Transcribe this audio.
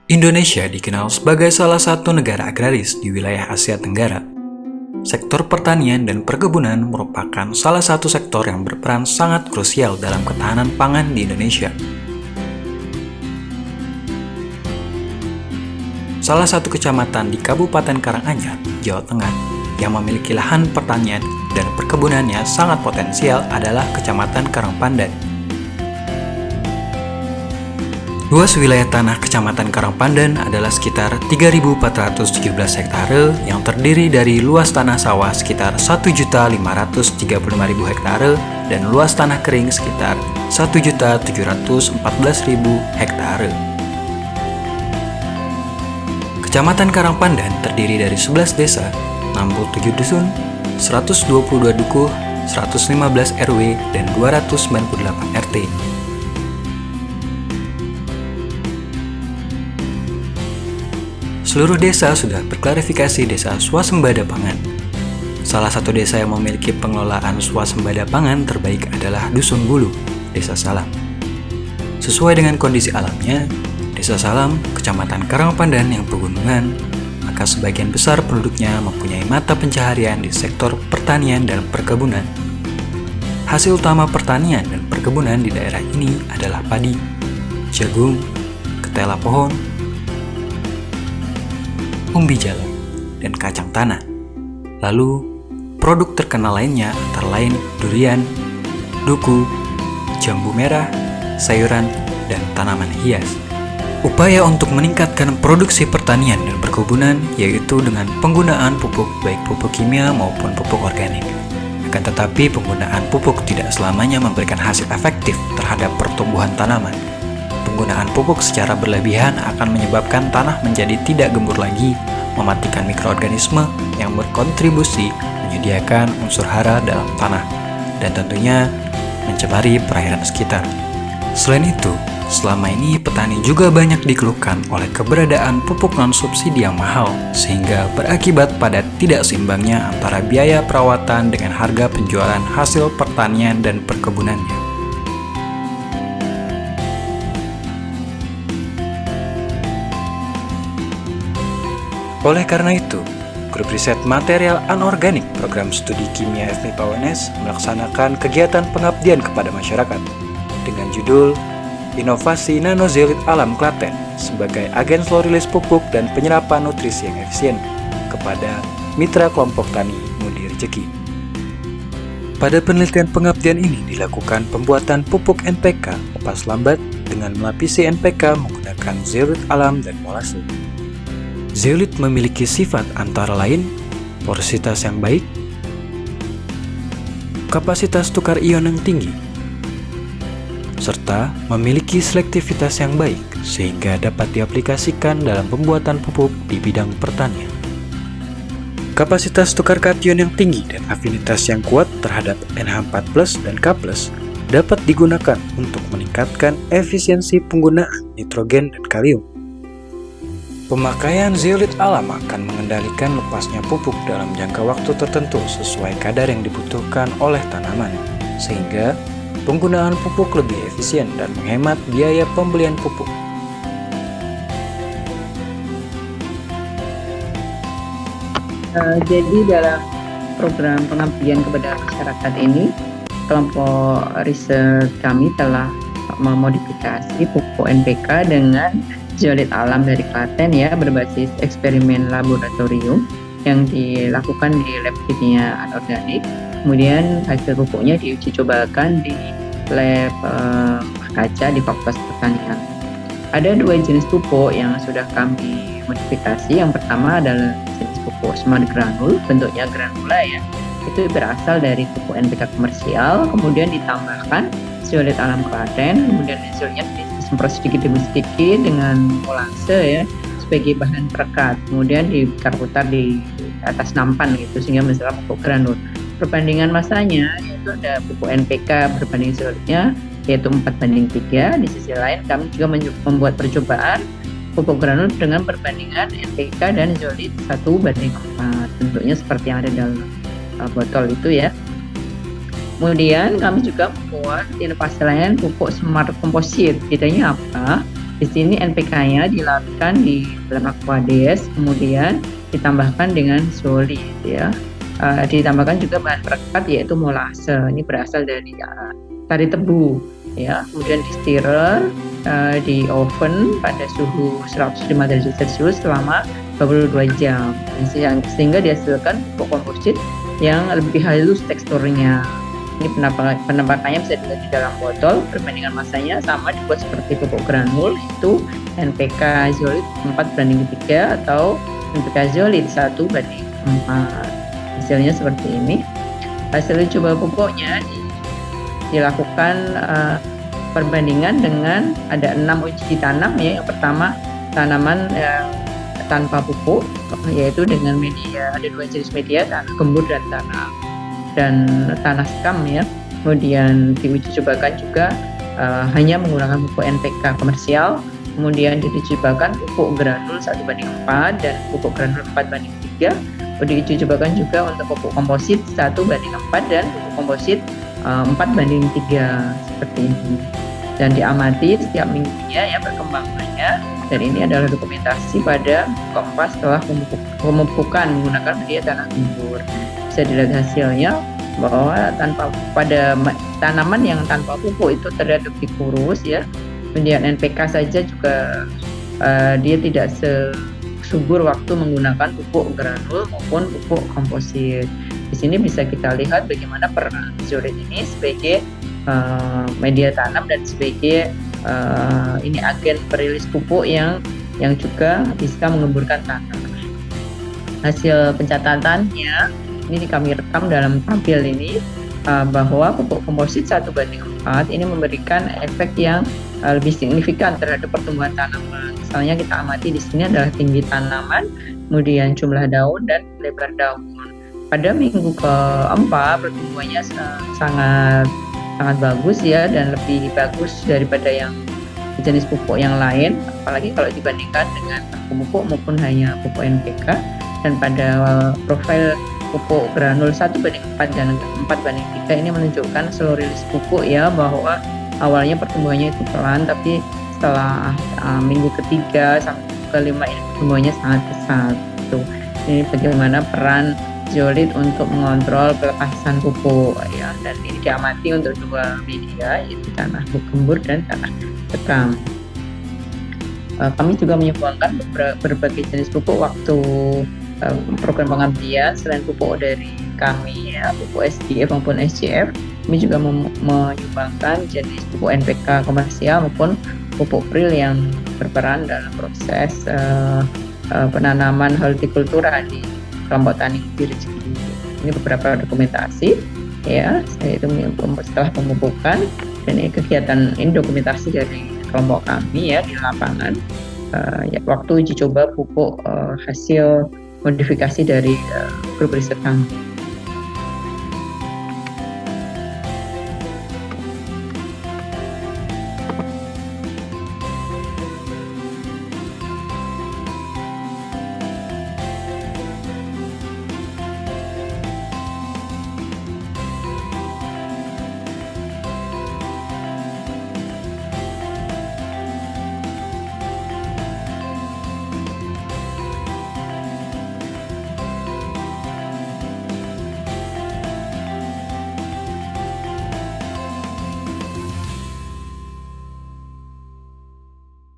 Indonesia dikenal sebagai salah satu negara agraris di wilayah Asia Tenggara. Sektor pertanian dan perkebunan merupakan salah satu sektor yang berperan sangat krusial dalam ketahanan pangan di Indonesia. Salah satu kecamatan di Kabupaten Karanganyar, Jawa Tengah, yang memiliki lahan pertanian dan perkebunannya sangat potensial adalah Kecamatan Karangpandan. Luas wilayah tanah Kecamatan Karangpandan adalah sekitar 3.417 hektare yang terdiri dari luas tanah sawah sekitar 1.535.000 hektare dan luas tanah kering sekitar 1.714.000 hektare. Kecamatan Karangpandan terdiri dari 11 desa, 67 dusun, 122 dukuh, 115 RW, dan 298 RT. Seluruh desa sudah berklarifikasi desa swasembada pangan. Salah satu desa yang memiliki pengelolaan swasembada pangan terbaik adalah Dusun Bulu, Desa Salam. Sesuai dengan kondisi alamnya, Desa Salam, Kecamatan Karangpandan yang pegunungan, maka sebagian besar penduduknya mempunyai mata pencaharian di sektor pertanian dan perkebunan. Hasil utama pertanian dan perkebunan di daerah ini adalah padi, jagung, ketela pohon, umbi jalan, dan kacang tanah. Lalu, produk terkenal lainnya antara lain durian, duku, jambu merah, sayuran, dan tanaman hias. Upaya untuk meningkatkan produksi pertanian dan perkebunan yaitu dengan penggunaan pupuk baik pupuk kimia maupun pupuk organik. Akan tetapi penggunaan pupuk tidak selamanya memberikan hasil efektif terhadap pertumbuhan tanaman. Penggunaan pupuk secara berlebihan akan menyebabkan tanah menjadi tidak gembur lagi, mematikan mikroorganisme yang berkontribusi menyediakan unsur hara dalam tanah, dan tentunya mencemari perairan sekitar. Selain itu, selama ini petani juga banyak dikeluhkan oleh keberadaan pupuk non-subsidi yang mahal, sehingga berakibat pada tidak seimbangnya antara biaya perawatan dengan harga penjualan hasil pertanian dan perkebunannya. Oleh karena itu, Grup Riset Material Anorganik Program Studi Kimia FMIPA UNS melaksanakan kegiatan pengabdian kepada masyarakat dengan judul Inovasi Nanozeolit Alam Klaten sebagai agen slow release pupuk dan penyerapan nutrisi yang efisien kepada mitra kelompok tani Mudi Rejeki. Pada penelitian pengabdian ini dilakukan pembuatan pupuk NPK lepas lambat dengan melapisi NPK menggunakan zeolit alam dan molase. Zeolit memiliki sifat antara lain porositas yang baik, kapasitas tukar ion yang tinggi, serta memiliki selektivitas yang baik sehingga dapat diaplikasikan dalam pembuatan pupuk di bidang pertanian. Kapasitas tukar kation yang tinggi dan afinitas yang kuat terhadap NH4+ dan K+ dapat digunakan untuk meningkatkan efisiensi penggunaan nitrogen dan kalium. Pemakaian zeolit alam akan mengendalikan lepasnya pupuk dalam jangka waktu tertentu sesuai kadar yang dibutuhkan oleh tanaman, sehingga penggunaan pupuk lebih efisien dan menghemat biaya pembelian pupuk. Jadi dalam program pengabdian kepada masyarakat ini, kelompok riset kami telah memodifikasi pupuk NPK dengan zeolit alam dari Klaten ya, berbasis eksperimen laboratorium yang dilakukan di lab kimia anorganik. Kemudian hasil pupuknya diuji cobakan di lab kaca di Fakultas Pertanian. Ada dua jenis pupuk yang sudah kami modifikasi. Yang pertama adalah jenis pupuk smart granul, bentuknya granula ya. Itu berasal dari pupuk NPK komersial, kemudian ditambahkan zeolit alam Klaten, kemudian hasilnya disemprot sedikit demi sedikit dengan molase ya sebagai bahan perekat, kemudian diputar-putar di atas nampan gitu sehingga menghasilkan pupuk granul. Perbandingan masanya yaitu ada pupuk NPK berbanding zeolitnya yaitu 4:3. Di sisi lain kami juga membuat percobaan pupuk granul dengan perbandingan NPK dan zeolit 1:4, bentuknya seperti yang ada dalam botol itu ya. Kemudian kami juga membuat inovasi lain pupuk smart komposit. Bedanya apa? Di sini NPK-nya dilarutkan di dalam aquades, kemudian ditambahkan dengan zolit ya. Ditambahkan juga bahan perekat yaitu molase. Ini berasal dari sari tebu ya. Kemudian distirel di oven pada suhu 105 derajat Celcius selama 22 jam sehingga dihasilkan pupuk komposit yang lebih halus teksturnya. Ini penampakannya bisa dilihat di dalam botol. Perbandingan masanya sama dibuat seperti pupuk granul, itu NPK zolit 4:3 atau NPK zolit 1:4. Hasilnya seperti ini. Hasil uji coba pupuknya dilakukan perbandingan dengan ada 6 uji tanam ya. Yang pertama tanaman tanpa pupuk, yaitu dengan media, ada 2 jenis media, tanah gembur dan tanah skam ya. Kemudian diuji cobakan juga hanya menggunakan pupuk NPK komersial, kemudian diuji cobakan pupuk granul 1:4 dan pupuk granul 4:3. Diuji cobakan juga untuk pupuk komposit 1:4 dan pupuk komposit 4:3 seperti ini. Dan diamati setiap minggunya ya perkembangannya. Dan ini adalah dokumentasi pada keempat setelah pemupukan menggunakan media tanah gembur. Bisa dilihat hasilnya bahwa pada tanaman yang tanpa pupuk itu terlihat lebih kurus ya. Kemudian NPK saja juga dia tidak subur waktu menggunakan pupuk granul maupun pupuk komposit. Di sini bisa kita lihat bagaimana peran zolit ini sebagai media tanam dan sebagai ini agen perilis pupuk yang juga bisa mengemburkan tanah. Hasil pencatatannya ini kami rekam dalam tampil ini bahwa pupuk komposit 1:4 ini memberikan efek yang lebih signifikan terhadap pertumbuhan tanaman. Misalnya kita amati di sini adalah tinggi tanaman, kemudian jumlah daun dan lebar daun. Pada minggu keempat pertumbuhannya sangat bagus ya, dan lebih bagus daripada yang jenis pupuk yang lain, apalagi kalau dibandingkan dengan pupuk maupun hanya pupuk NPK. Dan pada profil pupuk granul 1:4 dan 4:3 ini menunjukkan slow release pupuk ya, bahwa awalnya pertumbuhannya itu pelan, tapi setelah minggu ketiga sampai kelima ini pertumbuhannya sangat pesat. Ini bagaimana peran zolit untuk mengontrol pelepasan pupuk ya, dan ini diamati untuk 2 media yaitu tanah gembur dan tanah sekam. Kami juga menyumbangkan berbagai jenis pupuk waktu program pengabdian. Selain pupuk dari kami ya, pupuk SDF maupun SCF, kami juga menyumbangkan jenis pupuk NPK komersial maupun pupuk pril yang berperan dalam proses penanaman hortikultura di kelompok tani rezeki. Ini beberapa dokumentasi ya, yaitu setelah pemupukan, dan ini kegiatan ini dokumentasi dari kelompok kami ya di lapangan ya, waktu uji coba pupuk hasil modifikasi dari grup riset kami.